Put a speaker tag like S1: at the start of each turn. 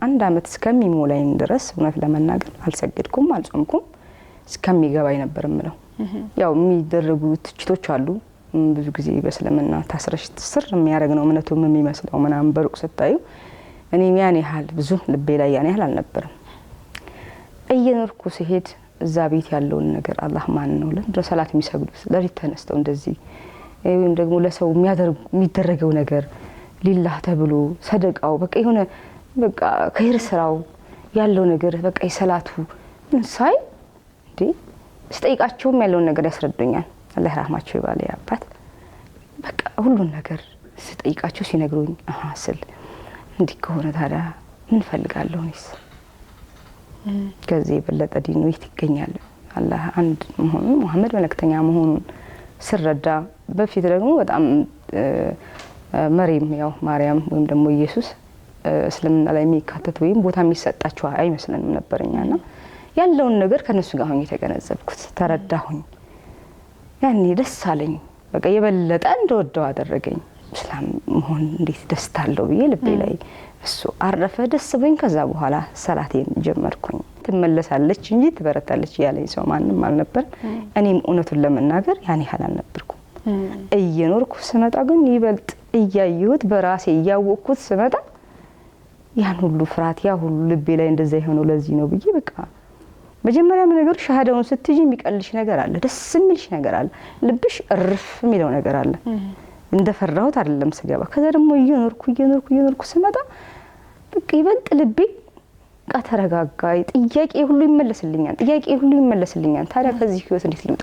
S1: አንድ አመት እስከሚሞላኝ ድረስ እውነት ለመናገር አልሰገድኩም አልጾምኩም እስከሚገባኝ ነበር ምለው ያው የሚደረጉ ትችቶች አሉ ብዙ ጊዜ በስለምና ታስረሽ ትስር የሚያረግ ነው እምነቱም የሚመስለው ምናምን በሩቅ ስታዩ እኔ ያን ያህል ብዙ ልቤ ላይ ያን ያህል አልነበረም እየኖርኩ ሲሄድ እዛ ቤት ያለውን ነገር አላህ ማን ነው ለምንድነው ሰላት የሚሰግዱት ለሪት ተነስተው እንደዚህ ወይም ደግሞ ለሰው የሚደረገው ነገር ሊላህ ተብሎ ሰደቃው በቃ የሆነ በቃ ከይር ስራው ያለው ነገር በቃ የሰላቱ ሳይ እንዴ ስጠይቃቸውም ያለውን ነገር ያስረዱኛል አላህ ረህማቸው ይባል ያባት በቃ ሁሉን ነገር ስጠይቃቸው ሲነግሩኝ ስል እንዲህ ከሆነ ታዲያ ምን ፈልጋለሁ እኔስ ከዚህ በለጠ ዲኑ ይገኛል አላህ አንድ መሆኑን መሐመድ መልእክተኛ መሆኑን ስረዳ በፊት ደግሞ በጣም መሪም ያው ማርያም ወይም ደግሞ ኢየሱስ እስልምና ላይ የሚካተት ወይም ቦታ የሚሰጣቸው አይመስልንም ነበርኛና ያለውን ነገር ከነሱ ጋር ሆኜ ተገነዘብኩት ተረዳሁኝ ያኔ ደስ አለኝ በቃ የበለጠ እንደወደው አደረገኝ እስላም መሆን እንዴት ደስታለው ብዬ ልቤ ላይ እሱ አረፈ ደስ ብሎኝ ከዛ በኋላ ሰላቴን ጀመርኩኝ ትመለሳለች እንጂ ትበረታለች ያለኝ ሰው ማንንም አልነበር እኔም እውነቱን ለመናገር ያኔ ሐላል ነበርኩ እየኖርኩ ስመጣ ግን ይበልጥ እያየሁት በራሴ ያወቅኩት ስመጣ ያን ሁሉ ፍራት ያ ሁሉ ልቤ ላይ እንደዛ ይሆነው ለዚህ ነው ብዬ በቃ መጀመሪያም ነገር ሻሃዳውን ስትጂ የሚቀልሽ ነገር አለ ደስ የሚልሽ ነገር አለ ልብሽ እርፍ የሚለው ነገር አለ እንደፈራሁት አይደለም ስገባ ከዛ ደግሞ እየኖርኩ ስመጣ በቃ ይበልጥ ልቤ ተረጋጋ ጥያቄ ሁሉ ይመለስልኛል ታዲያ ከዚህ ህይወት እንዴት ልውጣ